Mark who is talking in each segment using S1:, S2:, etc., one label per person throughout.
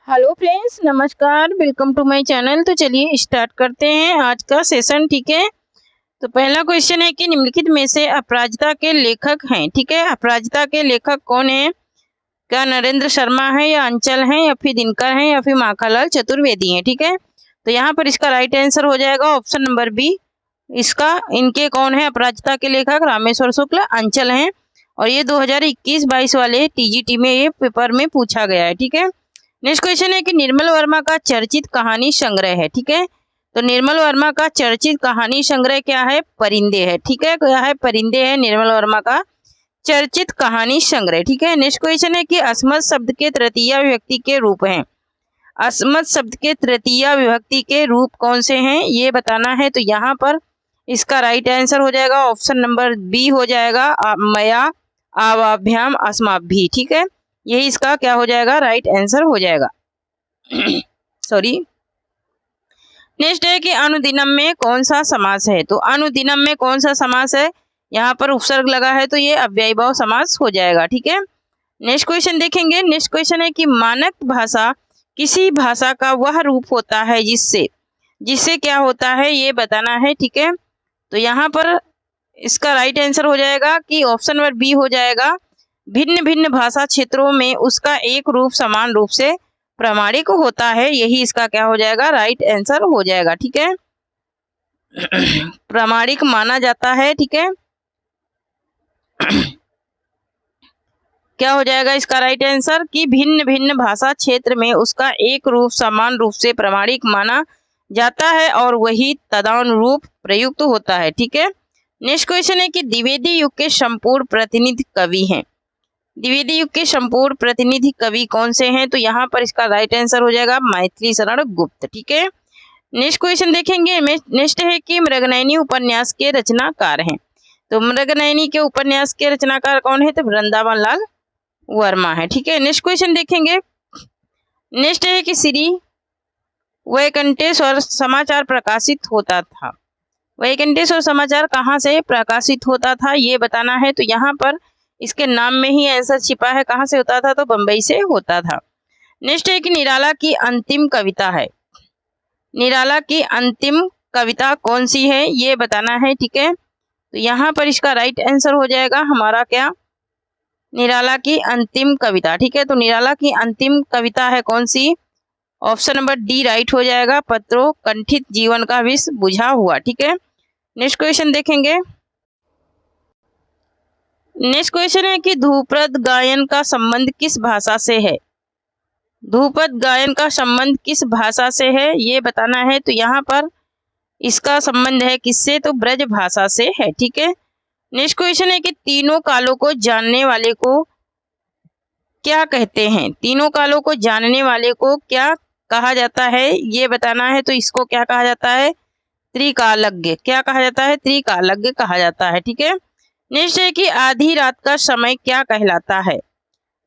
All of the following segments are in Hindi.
S1: हेलो फ्रेंड्स, नमस्कार। Welcome to my channel. तो चलिए स्टार्ट करते हैं आज का सेशन। ठीक है, तो पहला क्वेश्चन है कि निम्नलिखित में से अपराजिता के लेखक हैं। ठीक है, अपराजिता के लेखक कौन है? क्या नरेंद्र शर्मा है, या अंचल है, या फिर दिनकर है, या फिर माखनलाल चतुर्वेदी है? ठीक है, तो यहाँ पर इसका राइट आंसर हो जाएगा ऑप्शन नंबर बी। इसका इनके कौन है अपराजिता के लेखक? रामेश्वर शुक्ल, अंचल हैं। और ये 2021-22 वाले टीजीटी में ये पेपर में पूछा गया है। ठीक है, नेक्स्ट क्वेश्चन है कि निर्मल वर्मा का चर्चित कहानी संग्रह है। ठीक है, तो निर्मल वर्मा का चर्चित कहानी संग्रह क्या है? परिंदे है। ठीक है, क्या है? परिंदे है निर्मल वर्मा का चर्चित कहानी संग्रह। ठीक है, नेक्स्ट क्वेश्चन है कि अस्मत् शब्द के तृतीय विभक्ति के रूप हैं। अस्मत् शब्द के तृतीय विभक्ति के रूप कौन से हैं ये बताना है। तो यहाँ पर इसका राइट आंसर हो जाएगा ऑप्शन नंबर बी हो जाएगा, मया, आवाभ्याम, अस्माभि। ठीक है, यही इसका क्या हो जाएगा? राइट आंसर हो जाएगा। सॉरी। नेक्स्ट है कि अनुदिनम में कौन सा समास है? तो अनुदिनम में कौन सा समास है? यहाँ पर उपसर्ग लगा है तो ये अव्ययीभाव समास हो जाएगा। ठीक है, नेक्स्ट क्वेश्चन देखेंगे। नेक्स्ट क्वेश्चन है कि मानक भाषा किसी भाषा का वह रूप होता है जिससे क्या होता है ये बताना है। ठीक है, तो यहाँ पर इसका राइट आंसर हो जाएगा कि ऑप्शन नंबर बी हो जाएगा, भिन्न भिन्न भाषा क्षेत्रों में उसका एक रूप समान रूप से प्रामाणिक होता है। यही इसका क्या हो जाएगा? राइट आंसर हो जाएगा। ठीक है, प्रामाणिक माना जाता है। ठीक है, क्या हो जाएगा इसका राइट आंसर कि भिन्न भिन्न भाषा क्षेत्र में उसका एक रूप समान रूप से प्रामाणिक माना जाता है और वही तदनुरूप प्रयुक्त होता है। ठीक है, नेक्स्ट क्वेश्चन है कि द्विवेदी युग के संपूर्ण प्रतिनिधि कवि हैं। द्विवेदी युग के संपूर्ण प्रतिनिधि कवि कौन से हैं? तो यहाँ पर इसका राइट आंसर हो जाएगा मैथिली शरण गुप्त। ठीक है, नेक्स्ट क्वेश्चन देखेंगे। नेक्स्ट है कि मृगनयनी उपन्यास के रचनाकार हैं। तो मृगनयनी के उपन्यास के रचनाकार कौन है? तो वृंदावन लाल वर्मा है। ठीक है, नेक्स्ट क्वेश्चन देखेंगे। नेक्स्ट है कि श्री वैकंठेश्वर समाचार प्रकाशित होता था। वैकंठेश्वर समाचार कहाँ से प्रकाशित होता था ये बताना है। तो यहाँ पर इसके नाम में ही आंसर छिपा है। कहाँ से होता था? तो बंबई से होता था। नेक्स्ट है कि निराला की अंतिम कविता है। निराला की अंतिम कविता कौन सी है ये बताना है। ठीक है, तो यहाँ पर इसका राइट आंसर हो जाएगा हमारा क्या? निराला की अंतिम कविता। ठीक है, तो निराला की अंतिम कविता है कौन सी? ऑप्शन नंबर डी राइट हो जाएगा, पत्रों कंठित जीवन का विष बुझा हुआ। ठीक है, नेक्स्ट क्वेश्चन देखेंगे। नेक्स्ट क्वेश्चन है कि ध्रुपद गायन का संबंध किस भाषा से है? ध्रुपद गायन का संबंध किस भाषा से है ये बताना है। तो यहाँ पर इसका संबंध है किससे? तो ब्रज भाषा से है। ठीक है, नेक्स्ट क्वेश्चन है कि तीनों कालों को जानने वाले को क्या कहते हैं? तीनों कालों को जानने वाले को क्या कहा जाता है ये बताना है। तो इसको क्या कहा जाता है? त्रिकालज्ञ। क्या कहा जाता है? त्रिकालज्ञ कहा जाता है। ठीक है, नेक्स्ट है कि आधी रात का समय क्या कहलाता है?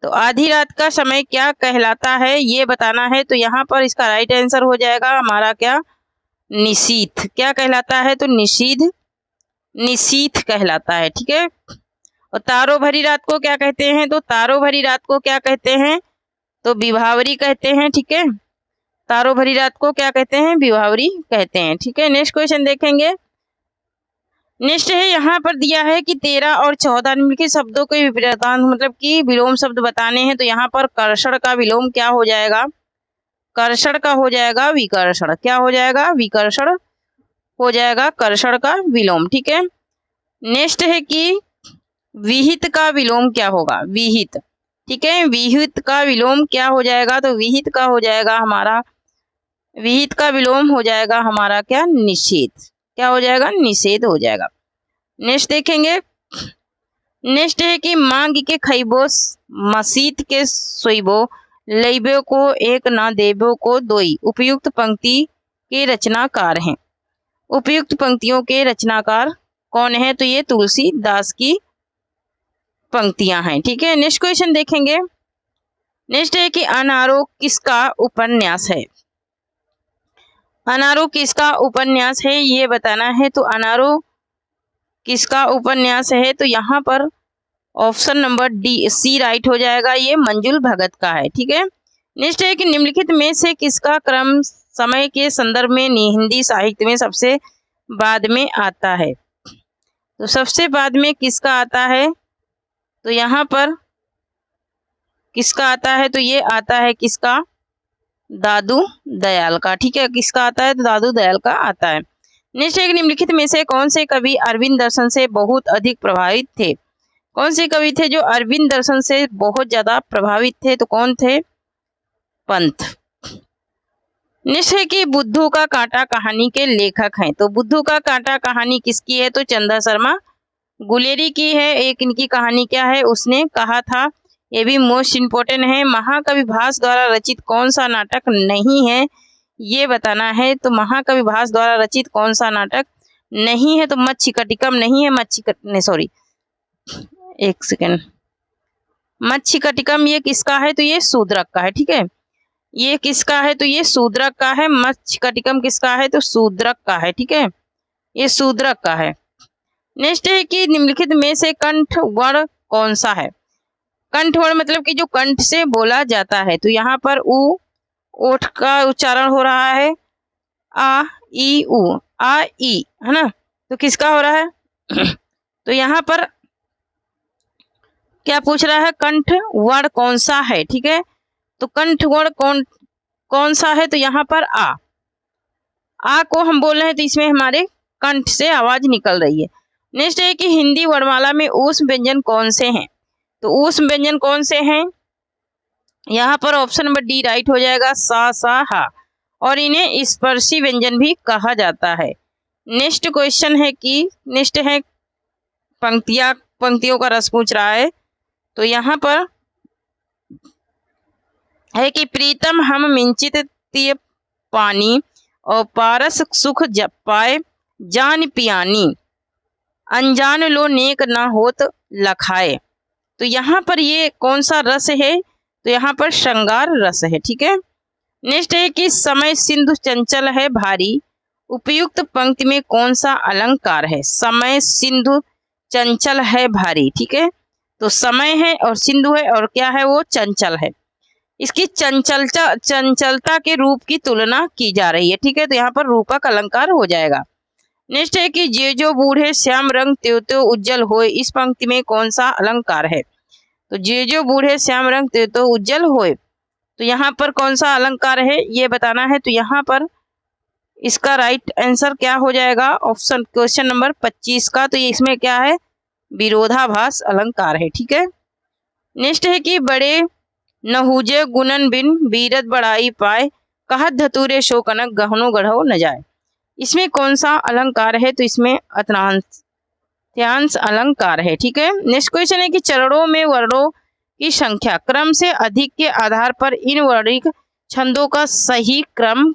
S1: तो आधी रात का समय क्या कहलाता है ये बताना है। तो यहाँ पर इसका राइट आंसर हो जाएगा हमारा क्या? निशीथ। क्या कहलाता है? तो निशीथ कहलाता है। ठीक है, और तारों भरी रात को क्या कहते हैं? तो तारों भरी रात को क्या कहते हैं? तो विभावरी कहते हैं। ठीक है, तारों भरी रात को क्या कहते हैं? विभावरी कहते हैं। ठीक है, नेक्स्ट क्वेश्चन देखेंगे। नेक्स्ट है यहाँ पर दिया है कि 13 और 14 निम्नलिखित शब्दों के विपरीतांत मतलब कि विलोम शब्द बताने हैं। तो यहाँ पर कर्षण का विलोम क्या हो जाएगा? कर्षण का हो जाएगा विकर्षण। क्या हो जाएगा? विकर्षण हो जाएगा कर्षण का विलोम। ठीक है, नेक्स्ट है कि विहित का विलोम क्या होगा? विहित। ठीक है, विहित का विलोम क्या हो जाएगा? तो विहित का हो जाएगा हमारा, विहित का विलोम हो जाएगा हमारा क्या? निषेध। क्या हो जाएगा? निषेध हो जाएगा। नेक्स्ट देखेंगे। नेक्स्ट है कि मांग के खैबो मसीत के सोइबो लैबो को एक ना देबो को दोई उपयुक्त पंक्ति के रचनाकार हैं। उपयुक्त पंक्तियों के रचनाकार कौन है? तो ये तुलसीदास की पंक्तियां हैं। ठीक है, नेक्स्ट क्वेश्चन देखेंगे। नेक्स्ट है कि अनारो किसका उपन्यास है? अनारो किसका उपन्यास है ये बताना है। तो अनारो किसका उपन्यास है? तो यहाँ पर option number D C right हो जाएगा, ये मंजुल भगत का है। ठीक है, नेक्स्ट है कि निम्नलिखित में से किसका क्रम समय के संदर्भ में हिंदी साहित्य में सबसे बाद में आता है। तो सबसे बाद में किसका आता है, तो यहाँ पर किसका आता है, तो ये आता है किसका, दादू दयाल का। ठीक है, किसका आता है, तो दादू दयाल का आता है। नेक्स्ट है निम्नलिखित में से कौन से कवि अरविंद दर्शन से बहुत अधिक प्रभावित थे। कौन से कवि थे जो अरविंद दर्शन से बहुत ज्यादा प्रभावित थे, तो कौन थे, पंत। नेक्स्ट है कि बुद्धू का कांटा कहानी के लेखक हैं। तो बुद्धू का कांटा कहानी किसकी है, तो चंदा शर्मा गुलेरी की है। एक इनकी कहानी क्या है, उसने कहा था, ये भी मोस्ट इम्पोर्टेंट है। महाकवि भास द्वारा रचित कौन सा नाटक नहीं है, ये बताना है। तो महाकवि भास द्वारा रचित कौन सा नाटक नहीं है, तो मच्छिकटिकम नहीं है। सॉरी एक सेकेंड, मच्छिकटिकम ये किसका है, तो ये शूद्रक का है। ठीक है, ये किसका है, तो ये शूद्रक का है। मच्छिकटिकम किसका है, तो शूद्रक का है। ठीक है, ये शूद्रक का है। नेक्स्ट है कि निम्नलिखित में से कंठ वर्ण कौन सा है। कंठ वर्ण मतलब कि जो कंठ से बोला जाता है। तो यहाँ पर उ ओठ का उच्चारण हो रहा है, आ ई उ, आ ई, है ना। तो किसका हो रहा है तो यहाँ पर क्या पूछ रहा है, कंठ वर्ण कौन सा है। ठीक है, तो कंठ वर्ण कौन सा है, तो यहाँ पर आ को हम बोल रहे हैं, तो इसमें हमारे कंठ से आवाज निकल रही है। नेक्स्ट है कि हिंदी वर्णमाला में ऊष्म व्यंजन कौन से हैं। तो ऊष्म व्यंजन कौन से हैं, यहाँ पर ऑप्शन नंबर डी राइट हो जाएगा, सा सा हा, और इन्हें स्पर्शी व्यंजन भी कहा जाता है। नेक्स्ट क्वेश्चन है कि नेक्स्ट है पंक्तियों का रस पूछ रहा है। तो यहाँ पर है कि प्रीतम हम मिंचित तिय पानी और पारस सुख पाए जान पियानी, अनजान लो नेक ना होत लखाए। तो यहाँ पर ये कौन सा रस है, तो यहाँ पर श्रृंगार रस है। ठीक है, नेक्स्ट है कि समय सिंधु चंचल है भारी, उपयुक्त पंक्ति में कौन सा अलंकार है। समय सिंधु चंचल है भारी। ठीक है, तो समय है और सिंधु है और क्या है, वो चंचल है। इसकी चंचलता के रूप की तुलना की जा रही है। ठीक है, तो यहाँ पर रूपक अलंकार हो जाएगा। नेक्स्ट है कि जे जो बूढ़े श्याम रंग त्यो त्यो उज्जवल होए, इस पंक्ति में कौन सा अलंकार है। तो जे जो बूढ़े श्याम रंग त्यो त्यो उज्जवल होए, तो यहाँ पर कौन सा अलंकार है, ये बताना है। तो यहाँ पर इसका राइट आंसर क्या हो जाएगा, ऑप्शन क्वेश्चन नंबर 25 का। तो ये इसमें क्या है, विरोधाभास अलंकार है। ठीक है, नेक्स्ट है कि बड़े नहुजे गुणन बिन बीरत बढ़ाई पाए, कहत धतूरे शोकनक गहनो गढ़ो न जाए। इसमें कौन सा अलंकार है, तो इसमें अत्रांत्यांश अलंकार है। ठीक है, नेक्स्ट क्वेश्चन है कि चरणों में वर्णों की संख्या क्रम से अधिक के आधार पर इन वर्णिक छंदों का सही क्रम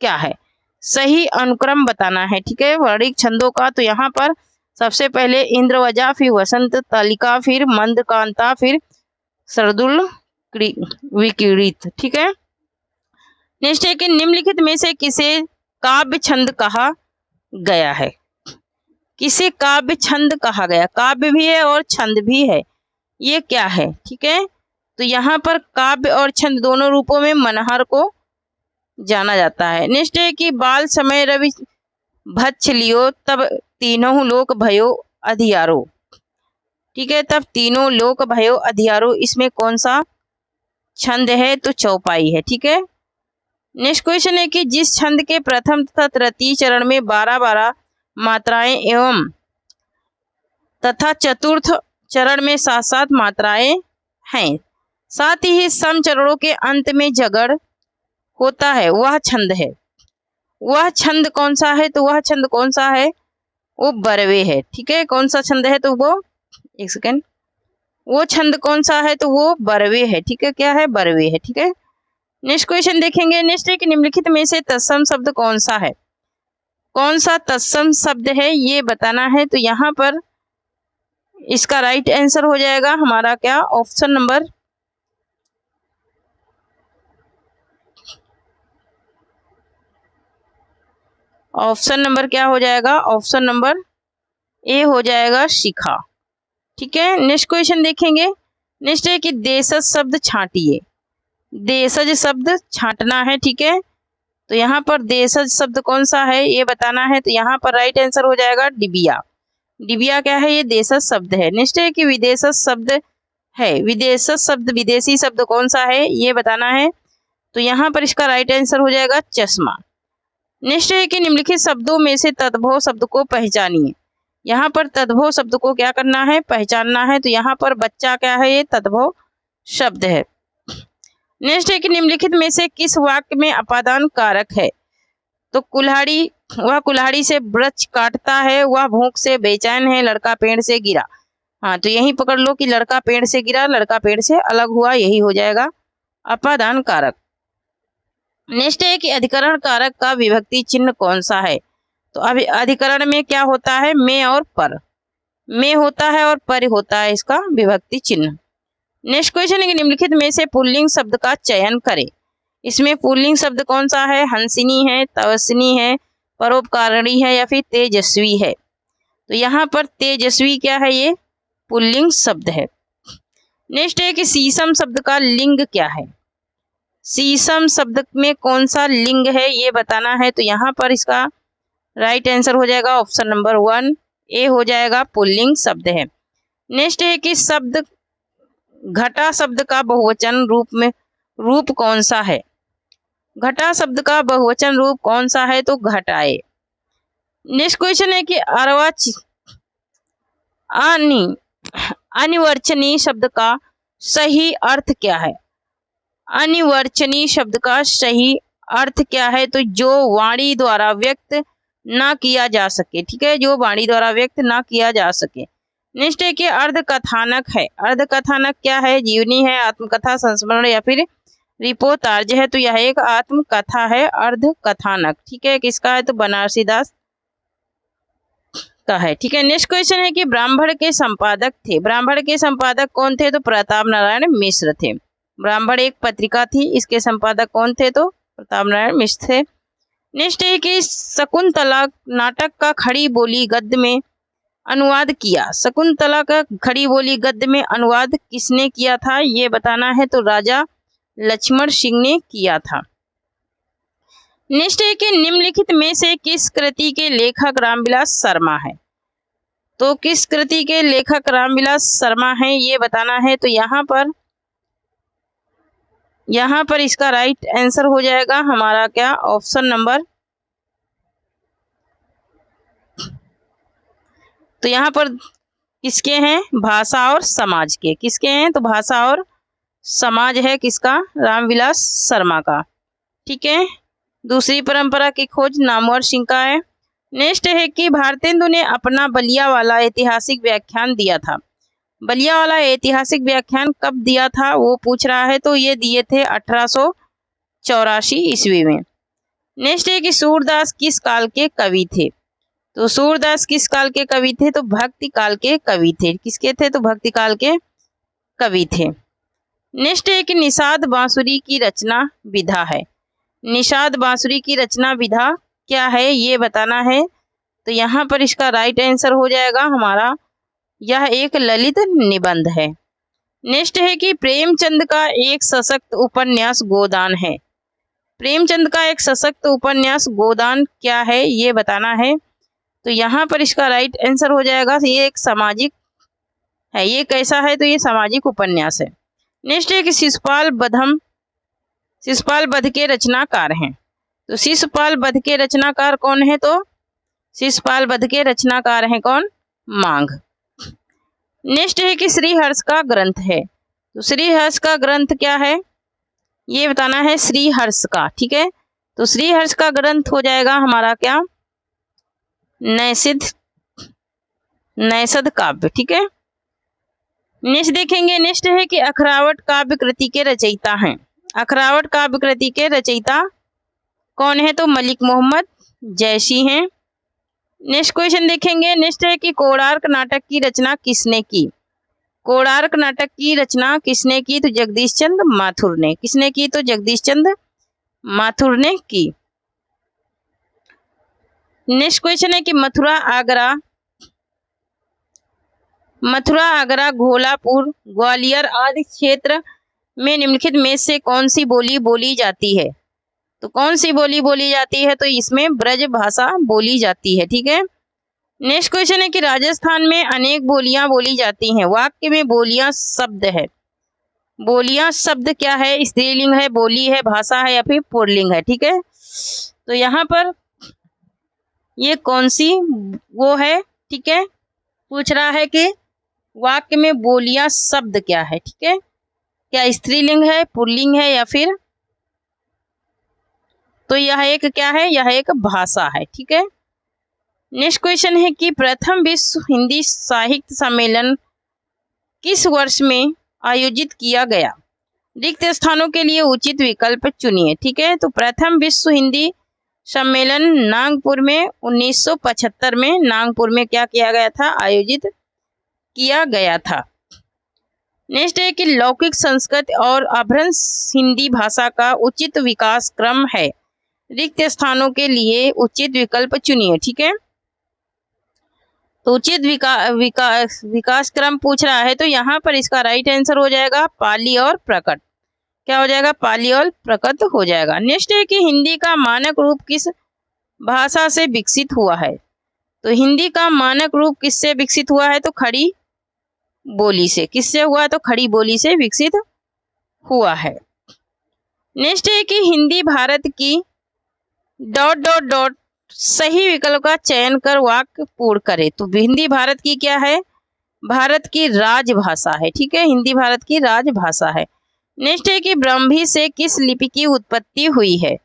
S1: क्या है, सही अनुक्रम बताना है। ठीक है, वर्णिक छंदों का। तो यहाँ पर सबसे पहले इंद्रवजा, फिर वसंत तालिका, फिर मंदकांता, फिर सरदुल विकिरित। ठीक है, नेक्स्ट है कि निम्नलिखित में से किसे काव्य छंद कहा गया है। किसे काव्य छंद कहा गया, काव्य भी है और छंद भी है, ये क्या है। ठीक है, तो यहाँ पर काव्य और छंद दोनों रूपों में मनहर को जाना जाता है। नेक्स्ट है कि बाल समय रवि भच्छ लियो, तब तीनों लोक भयो अधियारो। ठीक है, तब तीनों लोक भयो अधियारो, इसमें कौन सा छंद है, तो चौपाई है। ठीक है, नेक्स्ट क्वेश्चन है कि जिस छंद के प्रथम तथा तृतीय चरण में 12-12 मात्राएं एवं तथा चतुर्थ चरण में 7-7 मात्राएं हैं, साथ ही सम चरणों के अंत में जगड़ होता है, वह छंद है। वह छंद कौन सा है, तो वह छंद कौन सा है, वो बरवे है। ठीक है, कौन सा छंद है, तो वो एक सेकेंड, वो छंद कौन सा है, तो वो बरवे है। ठीक है, क्या है, बरवे है। ठीक है, नेक्स्ट क्वेश्चन देखेंगे। नेक्स्ट है कि निम्नलिखित में से तत्सम शब्द कौन सा है, कौन सा तत्सम शब्द है, ये बताना है। तो यहाँ पर इसका राइट आंसर हो जाएगा हमारा क्या, ऑप्शन नंबर क्या हो जाएगा, ऑप्शन नंबर ए हो जाएगा, शिखा। ठीक है, नेक्स्ट क्वेश्चन देखेंगे। नेक्स्ट है कि देशज शब्द छांटिए। देशज शब्द छांटना है, ठीक है। तो यहाँ पर देशज शब्द कौन सा है ये बताना है। तो यहाँ पर राइट आंसर हो जाएगा डिबिया। डिबिया क्या है, ये देशज शब्द है। नेक्स्ट है कि विदेशज शब्द है। विदेशज शब्द, विदेशी शब्द कौन सा है ये बताना है। तो यहाँ पर इसका राइट आंसर हो जाएगा चश्मा। नेक्स्ट है कि निम्नलिखित शब्दों में से तद्भव शब्द को पहचानिए। यहाँ पर तद्भव शब्द को क्या करना है, पहचानना है। तो यहाँ पर बच्चा क्या है, ये तद्भव शब्द है। नेक्स्ट है कि निम्नलिखित में से किस वाक्य में अपादान कारक है। तो कुल्हाड़ी, वह कुल्हाड़ी से वृक्ष काटता है, वह भूख से बेचैन है, लड़का पेड़ से गिरा। हाँ, तो यही पकड़ लो कि लड़का पेड़ से गिरा, लड़का पेड़ से अलग हुआ, यही हो जाएगा अपादान कारक। नेक्स्ट है कि अधिकरण कारक का विभक्ति चिन्ह कौन सा है। तो अभी अधिकरण में क्या होता है, में और पर, में होता है और पर होता है इसका विभक्ति चिन्ह। नेक्स्ट क्वेश्चन है कि निम्नलिखित में से पुल्लिंग शब्द का चयन करें। इसमें पुल्लिंग शब्द कौन सा है, हंसिनी है, तवस्नी है, परोपकारिणी है या फिर तेजस्वी है। तो यहाँ पर तेजस्वी क्या है, ये पुल्लिंग शब्द है। नेक्स्ट है कि शीशम शब्द का लिंग क्या है। शीशम शब्द में कौन सा लिंग है ये बताना है। तो यहाँ पर इसका राइट आंसर हो जाएगा ऑप्शन नंबर 1, ए हो जाएगा, पुल्लिंग शब्द है। नेक्स्ट है कि शब्द घटा शब्द का बहुवचन रूप कौन सा है। घटा शब्द का बहुवचन रूप कौन सा है, तो घटाए। नेक्स्ट क्वेश्चन है कि अनिवर्चनीय शब्द का सही अर्थ क्या है। अनिवर्चनीय शब्द का सही अर्थ क्या है, तो जो वाणी द्वारा व्यक्त ना किया जा सके, ठीक है, जो वाणी द्वारा व्यक्त ना किया जा सके। नेक्स्ट है कि अर्धकथानक है। अर्धकथानक क्या है, जीवनी है, आत्मकथा, संस्मरण या फिर रिपोर्टाज है। तो यह एक आत्मकथा है, अर्धकथानक, ठीक है। किसका है, तो बनारसी दास का है, ठीक है। नेक्स्ट क्वेश्चन है कि ब्राह्मण के संपादक थे। ब्राह्मण के संपादक कौन थे, तो प्रताप नारायण मिश्र थे। ब्राह्मण एक पत्रिका थी, इसके संपादक कौन थे, तो प्रताप नारायण मिश्र थे। नेक्स्ट है कि शकुंतला नाटक का खड़ी बोली गद्य में अनुवाद किया। शकुंतला का खड़ी बोली गद्य में अनुवाद किसने किया था ये बताना है। तो राजा लक्ष्मण सिंह ने किया था। नेक्स्ट है कि निम्नलिखित में से किस कृति के लेखक रामविलास शर्मा है। तो किस कृति के लेखक रामविलास शर्मा है ये बताना है। तो यहाँ पर इसका राइट आंसर हो जाएगा हमारा क्या, ऑप्शन नंबर, तो यहाँ पर किसके हैं, भाषा और समाज के। किसके हैं, तो भाषा और समाज है किसका, रामविलास शर्मा का, ठीक है। दूसरी परंपरा की खोज नामवर सिंह का है। नेक्स्ट है कि भारतेंदु ने अपना बलिया वाला ऐतिहासिक व्याख्यान दिया था। बलिया वाला ऐतिहासिक व्याख्यान कब दिया था वो पूछ रहा है। तो ये दिए थे 1884 ईस्वी में। नेक्स्ट है कि सूरदास किस काल के कवि थे। तो सूरदास किस काल के कवि थे, तो भक्ति काल के कवि थे। किसके थे, तो भक्ति काल के कवि थे। नेक्स्ट है कि निषाद बांसुरी की रचना विधा है। निषाद बांसुरी की रचना विधा क्या है ये बताना है। तो यहाँ पर इसका राइट आंसर हो जाएगा हमारा, यह एक ललित निबंध है। नेक्स्ट है कि प्रेमचंद का एक सशक्त उपन्यास गोदान है। प्रेमचंद का एक सशक्त उपन्यास गोदान क्या है ये बताना है। तो यहाँ पर इसका राइट आंसर हो जाएगा, ये एक सामाजिक है। ये कैसा है, तो ये सामाजिक उपन्यास है। नेक्स्ट है कि शिशुपाल वध के रचनाकार हैं। तो शिशुपाल वध के रचनाकार कौन है, तो शिशुपाल वध के रचनाकार हैं कौन, मांग। नेक्स्ट है कि श्रीहर्ष का ग्रंथ है। तो श्रीहर्ष का ग्रंथ क्या है ये बताना है, श्रीहर्ष का, ठीक है। तो श्रीहर्ष का ग्रंथ हो जाएगा हमारा क्या, नैषध काव्य, ठीक है। नेक्स्ट देखेंगे, नेक्स्ट है कि अखरावट काव्य कृति के रचयिता हैं। अखरावट काव्य कृति के रचयिता कौन है, तो मलिक मोहम्मद जैशी हैं। नेक्स्ट क्वेश्चन देखेंगे, नेक्स्ट है कि कोणार्क नाटक की रचना किसने की। कोणार्क नाटक की रचना किसने की, तो जगदीश चंद्र माथुर ने। किसने की, तो जगदीश चंद्र माथुर ने की। नेक्स्ट क्वेश्चन है कि मथुरा आगरा घोलापुर ग्वालियर आदि क्षेत्र में निम्नलिखित में से कौन सी बोली बोली जाती है? तो कौन सी बोली बोली जाती है? तो इसमें ब्रज भाषा बोली जाती है। ठीक है। नेक्स्ट क्वेश्चन है कि राजस्थान में अनेक बोलियां बोली जाती हैं। वाक्य में बोलियां शब्द है। बोलियां शब्द क्या है? स्त्रीलिंग है, बोली है, भाषा है या फिर पुल्लिंग है। ठीक है। तो यहाँ पर ये कौन सी वो है? ठीक है, पूछ रहा है कि वाक्य में बोलियां शब्द क्या है। ठीक है, क्या स्त्रीलिंग है, पुल्लिंग है या फिर, तो यह एक क्या है? यह एक भाषा है। ठीक है। नेक्स्ट क्वेश्चन है कि प्रथम विश्व हिंदी साहित्य सम्मेलन किस वर्ष में आयोजित किया गया? रिक्त स्थानों के लिए उचित विकल्प चुनिए। ठीक है। तो प्रथम विश्व हिंदी सम्मेलन नागपुर में 1975 में नागपुर में क्या किया गया था? आयोजित किया गया था। नेक्स्ट है कि लौकिक, संस्कृत और अभ्रंश हिंदी भाषा का उचित विकास क्रम है। रिक्त स्थानों के लिए उचित विकल्प चुनिए। ठीक है। तो उचित विकास क्रम पूछ रहा है, तो यहाँ पर इसका राइट आंसर हो जाएगा पाली और प्रकट। क्या हो जाएगा? पाली और प्रकट हो जाएगा। नेक्स्ट है कि हिंदी का मानक रूप किस भाषा से विकसित हुआ है? तो हिंदी का मानक रूप किससे विकसित हुआ है? तो खड़ी बोली से। किससे हुआ? तो खड़ी बोली से विकसित हुआ है। नेक्स्ट है कि हिंदी भारत की ... सही विकल्प का चयन कर वाक्य पूर्ण करे। तो हिंदी भारत की क्या है? भारत की राजभाषा है। ठीक है, हिंदी भारत की राजभाषा है। नेक्स्ट है कि ब्राह्मी से किस लिपि की उत्पत्ति हुई है?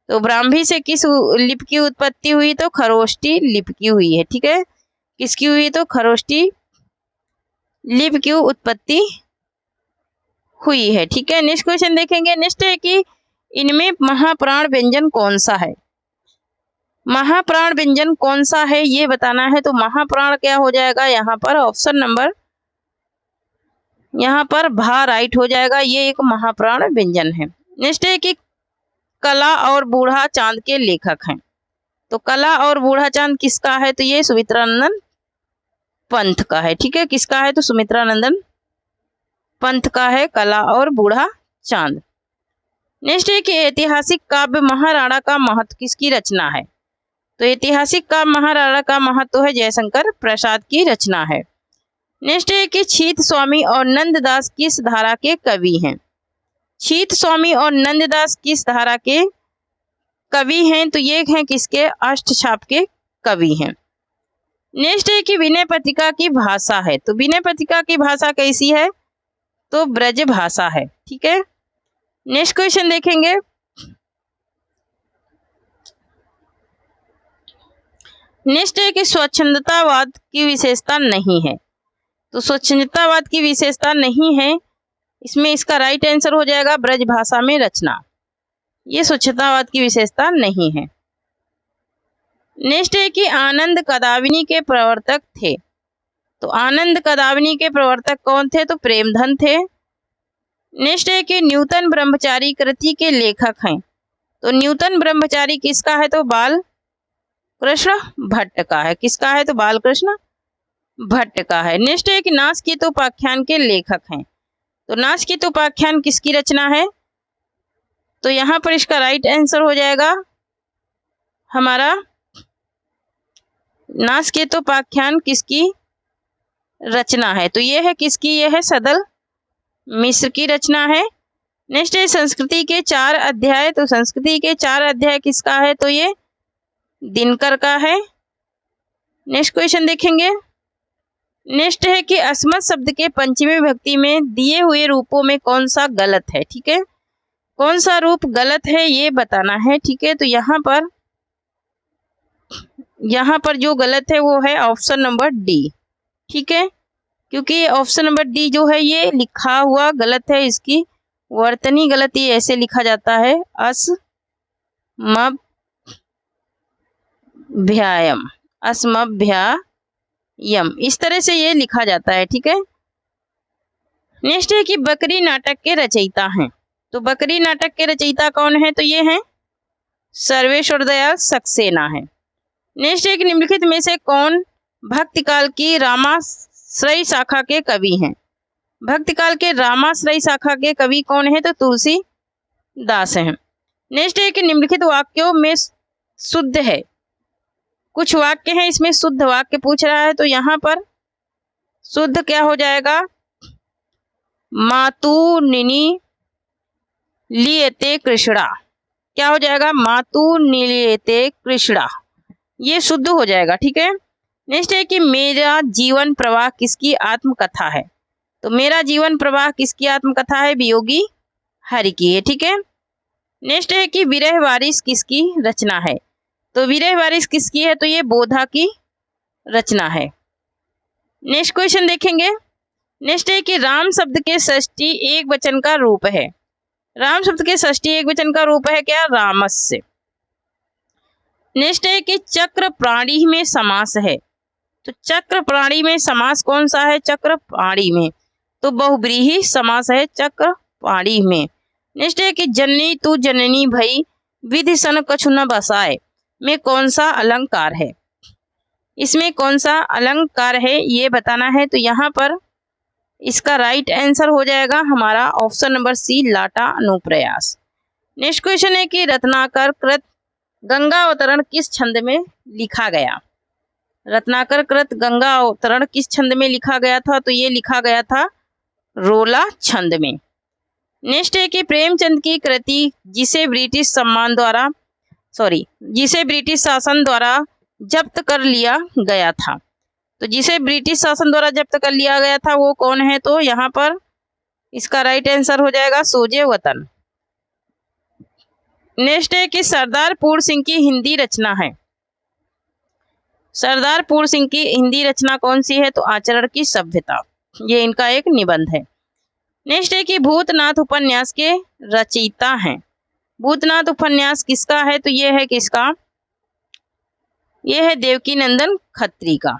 S1: तो ब्राह्मी से किस लिपि की उत्पत्ति हुई? तो खरोष्टी लिपि की हुई है। ठीक है, किसकी हुई? तो खरोष्टी लिपि की उत्पत्ति हुई है। ठीक है। नेक्स्ट क्वेश्चन देखेंगे। नेक्स्ट है कि इनमें महाप्राण व्यंजन कौन सा है? महाप्राण व्यंजन कौन सा है ये बताना है। तो महाप्राण क्या हो जाएगा? यहाँ पर ऑप्शन नंबर, यहाँ पर भा राइट हो जाएगा। ये एक महाप्राण व्यंजन है। नेक्स्ट है कि कला और बूढ़ा चांद के लेखक हैं। तो कला और बूढ़ा चांद किसका है? तो ये सुमित्रानंदन पंत का है। ठीक है, किसका है? तो सुमित्रानंदन पंत का है कला और बूढ़ा चांद। नेक्स्ट है कि ऐतिहासिक काव्य महाराणा का महत्व किसकी रचना है? तो ऐतिहासिक काव्य महाराणा का महत्व है जयशंकर प्रसाद की रचना है। नेक्स्ट है कि छीत स्वामी और नंददास किस धारा के कवि हैं? छीत स्वामी और नंददास किस धारा के कवि हैं? तो ये हैं किसके? अष्टछाप के कवि हैं। नेक्स्ट है कि विनय पत्रिका की भाषा है। तो विनय पत्रिका की भाषा कैसी है? तो ब्रज भाषा है। ठीक है। नेक्स्ट क्वेश्चन देखेंगे। नेक्स्ट है कि स्वच्छंदतावाद की विशेषता नहीं है। तो स्वच्छंदतावाद की विशेषता नहीं है, इसमें इसका राइट आंसर हो जाएगा ब्रज भाषा में रचना। ये स्वच्छतावाद की विशेषता नहीं है। नेक्स्ट है कि आनंद कदाविनी के प्रवर्तक थे। तो आनंद कदाविनी के प्रवर्तक कौन थे? तो प्रेमधन थे। नेक्स्ट है कि न्यूतन ब्रह्मचारी कृति के लेखक हैं। तो न्यूतन ब्रह्मचारी किसका है? तो बाल कृष्ण भट्ट का है। किसका है? तो बाल कृष्ण भट्ट का है। नेक्स्ट है कि नासकीत उपाख्यान के लेखक हैं। तो नासकीत उपाख्यान किसकी रचना है? तो यहाँ पर इसका राइट आंसर हो जाएगा हमारा नासकीत उपाख्यान किसकी रचना है? तो ये है किसकी? ये है सदल मिश्र की रचना है। नेक्स्ट है संस्कृति के 4 अध्याय। तो संस्कृति के 4 अध्याय किसका है? तो ये दिनकर का है। नेक्स्ट क्वेश्चन देखेंगे। नेक्स्ट है कि अस्मत् शब्द के पंचमी विभक्ति में दिए हुए रूपों में कौन सा गलत है? ठीक है, कौन सा रूप गलत है ये बताना है। ठीक है, तो यहाँ पर जो गलत है वो है ऑप्शन नंबर डी। ठीक है, क्योंकि ऑप्शन नंबर डी जो है ये लिखा हुआ गलत है, इसकी वर्तनी गलती ऐसे लिखा जाता है अस्मभ्यायम, इस तरह से ये लिखा जाता है। ठीक है। नेक्स्ट है कि बकरी नाटक के रचयिता हैं। तो बकरी नाटक के रचयिता कौन है? तो ये हैं सर्वेश्वर दयाल सक्सेना है। नेक्स्ट है कि निम्नलिखित में से कौन भक्तिकाल की रामाश्रय शाखा के कवि हैं? भक्तिकाल के रामाश्रयी शाखा के कवि कौन है? तो तुलसीदास हैं। नेक्स्ट है कि निम्नलिखित वाक्यों में शुद्ध है। कुछ वाक्य हैं इसमें शुद्ध वाक्य पूछ रहा है, तो यहाँ पर शुद्ध क्या हो जाएगा? मातु निनी लियते कृष्णा। क्या हो जाएगा? मातु निलियते कृष्णा, ये शुद्ध हो जाएगा। ठीक है। नेक्स्ट है कि मेरा जीवन प्रवाह किसकी आत्मकथा है? तो मेरा जीवन प्रवाह किसकी आत्मकथा है? वियोगी हरि की है। ठीक है। नेक्स्ट है कि विरह वारिस किसकी रचना है? तो विरह वारिस किसकी है? तो ये बोधा की रचना है। नेक्स्ट क्वेश्चन देखेंगे। नेक्स्ट है कि राम शब्द के षष्ठी एक वचन का रूप है। राम शब्द के षष्ठी एक वचन का रूप है क्या? रामस्य। नेक्स्ट है कि चक्र प्राणी में समास है। तो चक्र प्राणी में समास कौन सा है? चक्र प्राणी में, तो बहुब्रीहि समास है चक्र प्राणी में। नेक्स्ट है कि जननी तू जननी भई विधि सन कछु न बसाए में कौन सा अलंकार है? इसमें कौन सा अलंकार है ये बताना है। तो यहाँ पर इसका राइट आंसर हो जाएगा हमारा ऑप्शन नंबर सी, लाटा अनुप्रयास। नेक्स्ट क्वेश्चन है कि रत्नाकर कृत गंगा अवतरण किस छंद में लिखा गया? रत्नाकर कृत गंगा अवतरण किस छंद में लिखा गया था? तो ये लिखा गया था रोला छंद में। नेक्स्ट है कि प्रेमचंद की कृति जिसे ब्रिटिश शासन द्वारा जब्त कर लिया गया था, तो जिसे ब्रिटिश शासन द्वारा जब्त कर लिया गया था वो कौन है? तो यहाँ पर इसका राइट आंसर हो जाएगा सोजे वतन। नेक्स्ट है कि सरदार पूर्ण सिंह की हिंदी रचना है। सरदार पूर्ण सिंह की हिंदी रचना कौन सी है? तो आचरण की सभ्यता, ये इनका एक निबंध है। नेक्स्ट है कि भूतनाथ उपन्यास के रचयिता हैं। भूतनाथ उपन्यास किसका है? तो ये है किसका? ये है देवकी नंदन खत्री का।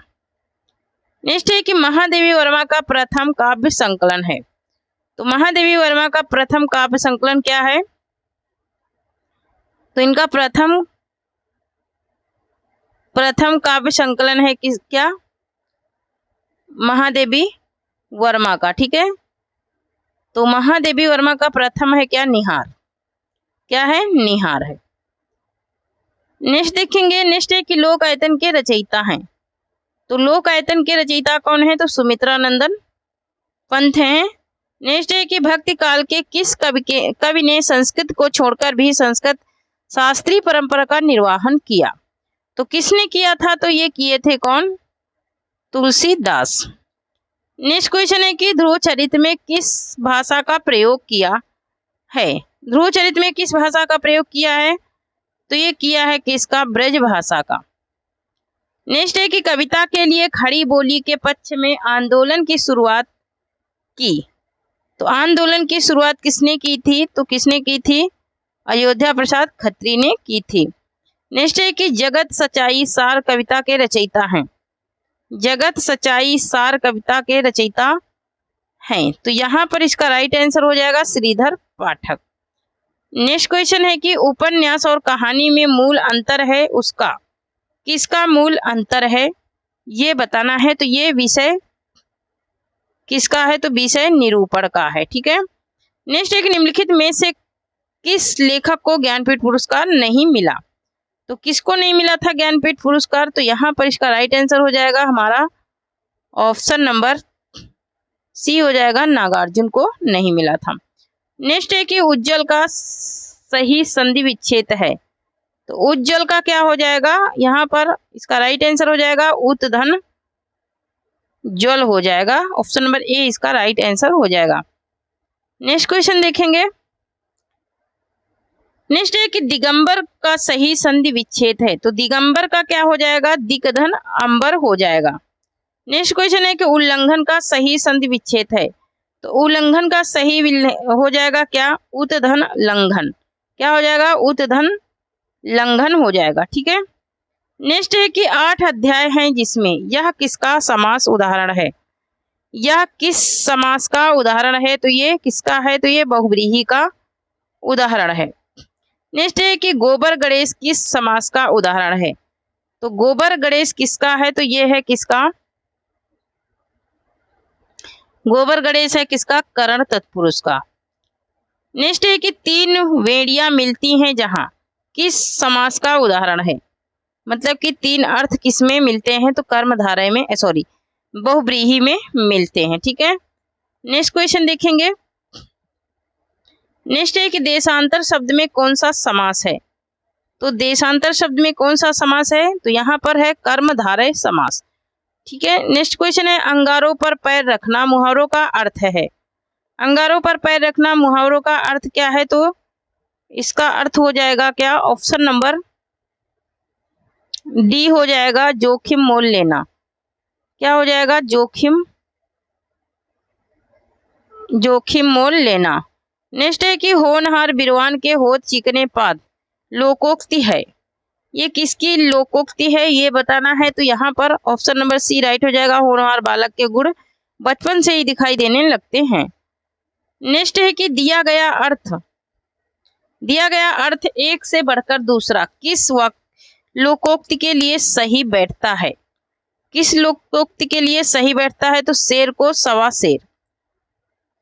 S1: नेक्स्ट है कि महादेवी वर्मा का प्रथम काव्य संकलन है। तो महादेवी वर्मा का प्रथम काव्य संकलन क्या है? तो इनका प्रथम काव्य संकलन है क्या? महादेवी वर्मा का। ठीक है। तो महादेवी वर्मा का प्रथम है क्या? निहार। क्या है? निहार है। नेक्स्ट देखेंगे। नेक्स्ट है कि लोक आयतन के रचयिता हैं। तो लोक आयतन के रचयिता कौन है? तो सुमित्रा नंदन पंत हैं। नेक्स्ट है कि भक्ति काल के किस कवि ने संस्कृत को छोड़कर भी संस्कृत शास्त्रीय परंपरा का निर्वहन किया? तो किसने किया था? तो ये किए थे कौन? तुलसीदास। नेक्स्ट क्वेश्चन है कि ध्रुव चरित्र में किस भाषा का प्रयोग किया है? ध्रुव चरित्र में किस भाषा का प्रयोग किया है? तो ये किया है किसका? ब्रज भाषा का। नेक्स्ट है कि कविता के लिए खड़ी बोली के पक्ष में आंदोलन की शुरुआत की। तो आंदोलन की शुरुआत किसने की थी? तो किसने की थी? अयोध्या प्रसाद खत्री ने की थी। नेक्स्ट है कि जगत सच्चाई सार कविता के रचयिता हैं। जगत सच्चाई सार कविता के रचयिता हैं, तो यहाँ पर इसका राइट आंसर हो जाएगा श्रीधर पाठक। नेक्स्ट क्वेश्चन है कि उपन्यास और कहानी में मूल अंतर है उसका, किसका मूल अंतर है ये बताना है। तो ये विषय किसका है? तो विषय निरूपण का है। ठीक है। नेक्स्ट है कि निम्नलिखित में से किस लेखक को ज्ञानपीठ पुरस्कार नहीं मिला? तो किसको नहीं मिला था ज्ञानपीठ पुरस्कार? तो यहाँ पर इसका राइट आंसर हो जाएगा हमारा ऑप्शन नंबर सी हो जाएगा, नागार्जुन को नहीं मिला था। नेक्स्ट है कि उज्जवल का सही संधि विच्छेद है। तो उज्जवल का क्या हो जाएगा? यहाँ पर इसका राइट आंसर हो जाएगा उत्धन ज्वल हो जाएगा। ऑप्शन नंबर ए इसका राइट आंसर हो जाएगा। नेक्स्ट क्वेश्चन देखेंगे। नेक्स्ट है कि दिगंबर का सही संधि विच्छेद है। तो दिगंबर का क्या हो जाएगा? दिग्धन अंबर हो जाएगा। नेक्स्ट क्वेश्चन है कि उल्लंघन का सही संधि विच्छेद है। तो उल्लंघन का सही हो जाएगा क्या? उत्धन लंघन। क्या हो जाएगा? उत्धन लंघन हो जाएगा। ठीक है। नेक्स्ट है कि 8 अध्याय हैं जिसमें यह किसका समास उदाहरण है? यह किस समास का उदाहरण है? तो ये किसका है? तो ये बहुव्रीहि का उदाहरण है। नेक्स्ट है कि गोबर गणेश किस समास का उदाहरण है? तो गोबर गणेश किसका है? तो ये है किसका? गोबर गणेश है किसका? करण तत्पुरुष का। नेक्स्ट है कि 3 वेड़ियां मिलती हैं जहां, किस समास का उदाहरण है? मतलब कि 3 अर्थ किसमें मिलते हैं? तो कर्मधारय में, सॉरी, बहुव्रीहि में मिलते हैं। ठीक है, नेक्स्ट क्वेश्चन देखेंगे। नेक्स्ट है कि देशांतर शब्द में कौन सा समास है? तो देशांतर शब्द में कौन सा समास है? तो यहाँ पर है कर्मधारय समास। ठीक है, नेक्स्ट क्वेश्चन है अंगारों पर पैर रखना मुहावरों का अर्थ है। अंगारों पर पैर रखना मुहावरों का अर्थ क्या है? तो इसका अर्थ हो जाएगा क्या? ऑप्शन नंबर डी हो जाएगा, जोखिम मोल लेना। क्या हो जाएगा? जोखिम मोल लेना। नेक्स्ट है कि होनहार बिरवान के होत चिकने पाद लोकोक्ति है। ये किसकी लोकोक्ति है ये बताना है। तो यहाँ पर ऑप्शन नंबर सी राइट हो जाएगा, होनहार बालक के गुण बचपन से ही दिखाई देने लगते हैं। नेक्स्ट है कि दिया गया अर्थ एक से बढ़कर दूसरा किस लोकोक्ति के लिए सही बैठता है? किस लोकोक्ति के लिए सही बैठता है? तो शेर को सवा शेर।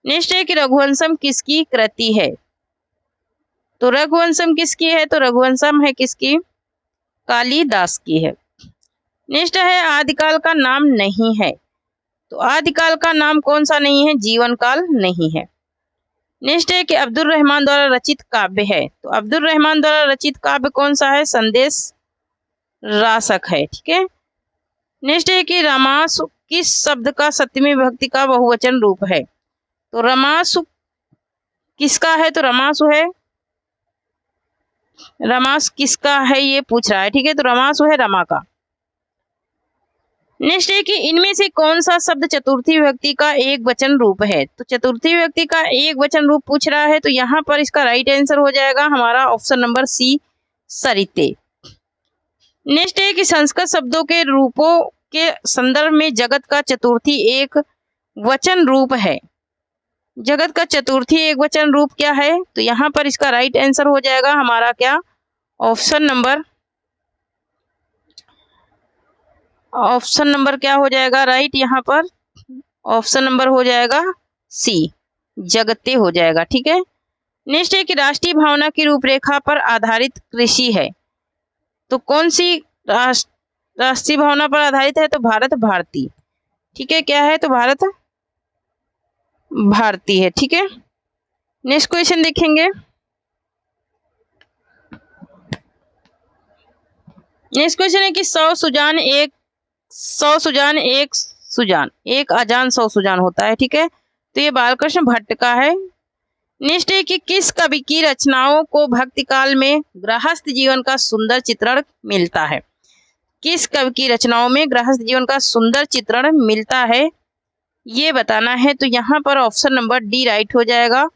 S1: नेक्स्ट है कि रघुवंशम किसकी कृति है? तो रघुवंशम किसकी है? तो रघुवंशम है किसकी? कालिदास की है। नेक्स्ट है आदिकाल का नाम नहीं है। तो आदिकाल का नाम कौन सा नहीं है? जीवन काल नहीं है। नेक्स्ट है कि अब्दुल रहमान द्वारा रचित काव्य है। तो अब्दुल रहमान द्वारा रचित काव्य कौन सा है? संदेश रासक है। ठीक है, नेक्स्ट है कि रमासु किस शब्द का सप्तमी विभक्ति का बहुवचन रूप है? तो रमासु किसका है? तो रमासु है, रमास किसका है ये पूछ रहा है। ठीक है, तो रमासु है रमा का। नेक्स्ट है कि इनमें से कौन सा शब्द चतुर्थी विभक्ति का एक वचन रूप है? तो चतुर्थी विभक्ति का एक वचन रूप पूछ रहा है, तो यहाँ पर इसका राइट आंसर हो जाएगा हमारा ऑप्शन नंबर सी, सरिते। नेक्स्ट है कि संस्कृत शब्दों के रूपों के संदर्भ में जगत का चतुर्थी एक वचन रूप है। जगत का चतुर्थी एक वचन रूप क्या है? तो यहाँ पर इसका राइट आंसर हो जाएगा हमारा क्या? ऑप्शन नंबर क्या हो जाएगा राइट? यहाँ पर ऑप्शन नंबर हो जाएगा सी, जगते हो जाएगा। ठीक है, नेक्स्ट है कि राष्ट्रीय भावना की रूपरेखा पर आधारित कृषि है। तो कौन सी राष्ट्रीय भावना पर आधारित है? तो भारत भारती। ठीक है, क्या है? तो भारत भारती है। ठीक है, नेक्स्ट क्वेश्चन देखेंगे। नेक्स्ट क्वेश्चन है कि 100 सुजान एक सुजान, एक अजान 100 सुजान होता है। ठीक है, तो ये बालकृष्ण भट्ट का है। नेक्स्ट है कि किस कवि की रचनाओं को भक्ति काल में गृहस्थ जीवन का सुंदर चित्रण मिलता है? किस कवि की रचनाओं में गृहस्थ जीवन का सुंदर चित्रण मिलता है ये बताना है। तो यहाँ पर ऑप्शन नंबर डी राइट हो जाएगा,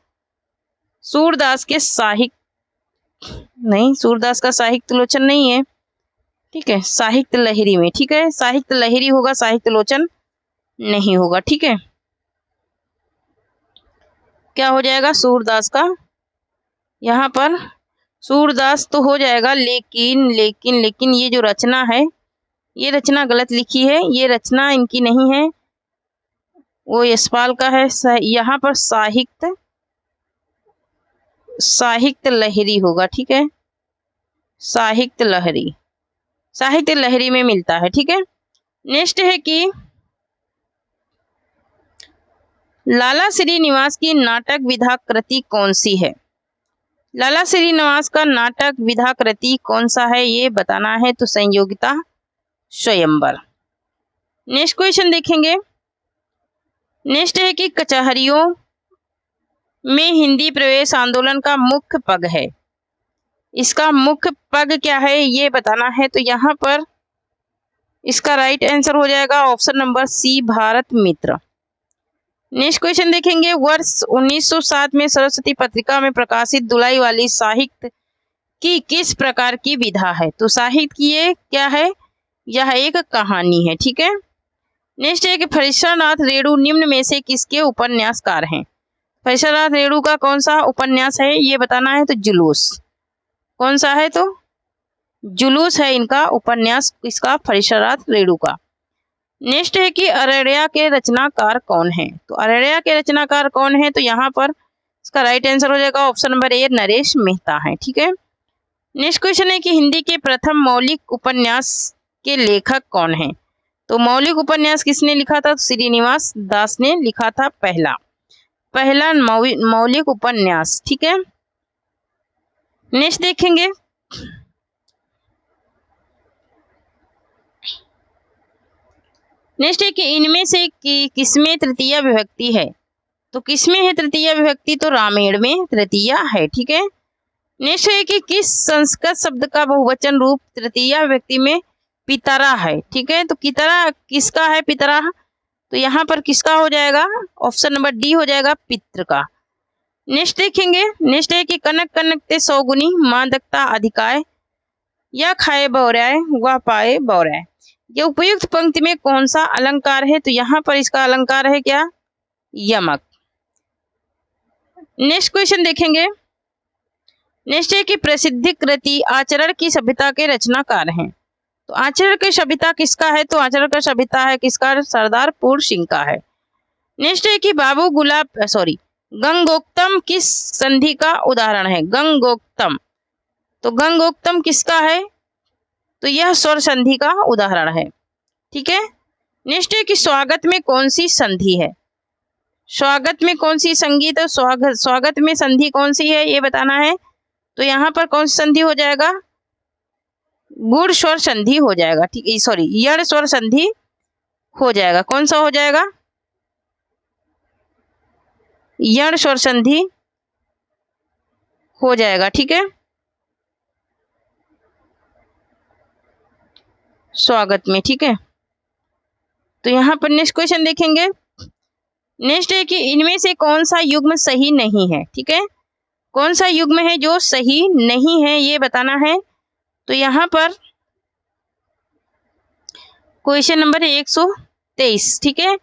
S1: सूरदास के साहित्य नहीं, सूरदास का साहित्य लोचन नहीं है। ठीक है, साहित्य लहरी में। ठीक है, साहित्य लहरी होगा, साहित्य लोचन नहीं होगा। ठीक है, क्या हो जाएगा? सूरदास का। यहाँ पर सूरदास तो हो जाएगा, लेकिन ये जो रचना है ये रचना गलत लिखी है। ये रचना इनकी नहीं है, वो यशपाल का है। यहाँ पर साहित्य लहरी होगा। ठीक है, साहित्य लहरी में मिलता है। ठीक है, नेक्स्ट है कि लाला श्रीनिवास की नाटक विधा कृति कौन सी है? लाला श्रीनिवास का नाटक विधा कृति कौन सा है ये बताना है। तो संयोगिता स्वयंवर। नेक्स्ट क्वेश्चन देखेंगे। नेक्स्ट है कि कचहरियों में हिंदी प्रवेश आंदोलन का मुख्य पग है। इसका मुख्य पग क्या है ये बताना है। तो यहाँ पर इसका राइट आंसर हो जाएगा ऑप्शन नंबर सी, भारत मित्र। नेक्स्ट क्वेश्चन देखेंगे। वर्ष 1907 में सरस्वती पत्रिका में प्रकाशित दुलाई वाली साहित्य की किस प्रकार की विधा है? तो साहित्य की ये क्या है? यह एक कहानी है। ठीक है, नेक्स्ट है कि फरीश्वरनाथ रेणु निम्न में से किसके उपन्यासकार हैं? फरीश्वरनाथ रेणु का कौन सा उपन्यास है ये बताना है। तो जुलूस। कौन सा है? तो जुलूस है इनका उपन्यास, किसका? फरीश्वरनाथ रेणु का। नेक्स्ट है कि अररिया के रचनाकार कौन है। तो अररिया के रचनाकार कौन है, तो यहाँ पर इसका राइट आंसर हो जाएगा option number A, Naresh Mehta है। ठीक है। नेक्स्ट क्वेश्चन है कि हिंदी के प्रथम मौलिक उपन्यास के लेखक कौन है। तो मौलिक उपन्यास किसने लिखा था, श्रीनिवास दास ने लिखा था पहला मौलिक उपन्यास। ठीक है। नेक्स्ट देखेंगे नेक्स्ट है कि इनमें से किसमें तृतीया विभक्ति है। तो किसमें है तृतीया विभक्ति, तो रामायण में तृतीया है। ठीक है। नेक्स्ट है कि किस संस्कृत शब्द का बहुवचन रूप तृतीया विभक्ति में पितरा है। ठीक है। तो पितरा किसका है, पितरा, तो यहाँ पर किसका हो जाएगा, ऑप्शन नंबर डी हो जाएगा, पितृ का। नेक्स्ट देखेंगे, नेक्स्ट है कि कनक कनकते सौगुनी माँ दक्ता अधिकाय, या खाए बौराय वह पाए बौराय, ये उपयुक्त पंक्ति में कौन सा अलंकार है। तो यहाँ पर इसका अलंकार है क्या, यमक। नेक्स्ट क्वेश्चन देखेंगे, नेक्स्ट है कि प्रसिद्ध कृति आचरण की सभ्यता के रचनाकार हैं। तो आचरण की सभ्यता किसका है, तो आचरण का सभ्यता है किसका, सरदार पूर्ण सिंह का है। नेक्स्ट है कि गंगोक्तम किस संधि का उदाहरण है, गंगोक्तम, तो गंगोक्तम किसका है, तो यह स्वर संधि का उदाहरण है। ठीक है। नेक्स्ट है कि स्वागत में कौन सी संधि है, स्वागत में कौन सी संगीत, स्वागत में संधि कौन सी है ये बताना है। तो यहाँ पर कौन सी संधि हो जाएगा, गुण स्वर संधि हो जाएगा। ठीक है, सॉरी, यण स्वर संधि हो जाएगा। कौन सा हो जाएगा, यण स्वर संधि हो जाएगा। ठीक है, स्वागत में। ठीक है। तो यहाँ पर नेक्स्ट क्वेश्चन देखेंगे, नेक्स्ट है कि इनमें से कौन सा युग्म सही नहीं है। ठीक है, कौन सा युग्म है जो सही नहीं है ये बताना है। तो यहाँ पर क्वेश्चन नंबर 123। ठीक है,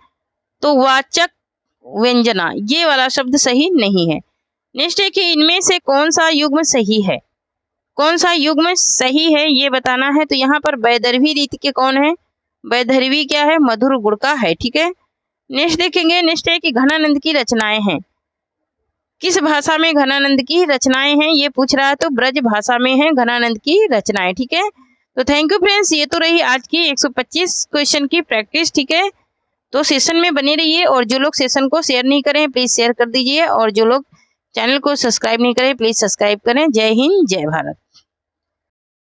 S1: तो वाचक व्यंजना ये वाला शब्द सही नहीं है। नेक्स्ट है कि इनमें से कौन सा युग्म सही है, कौन सा युग्म सही है ये बताना है। तो यहाँ पर वैदर्भी रीति के कौन है, वैदर्भी क्या है, मधुर गुण का है। ठीक है। नेक्स्ट देखेंगे, नेक्स्ट है कि घनानंद की रचनाएं हैं, किस भाषा में घनानंद की रचनाएं हैं ये पूछ रहा है। तो ब्रज भाषा में है घनानंद की रचनाएं। ठीक है। तो थैंक यू फ्रेंड्स, ये तो रही आज की 125 क्वेश्चन की प्रैक्टिस। ठीक है, तो सेशन में बने रहिए, और जो लोग सेशन को शेयर नहीं करें प्लीज शेयर कर दीजिए, और जो लोग चैनल को सब्सक्राइब नहीं करें प्लीज सब्सक्राइब करें। जय हिंद, जय भारत।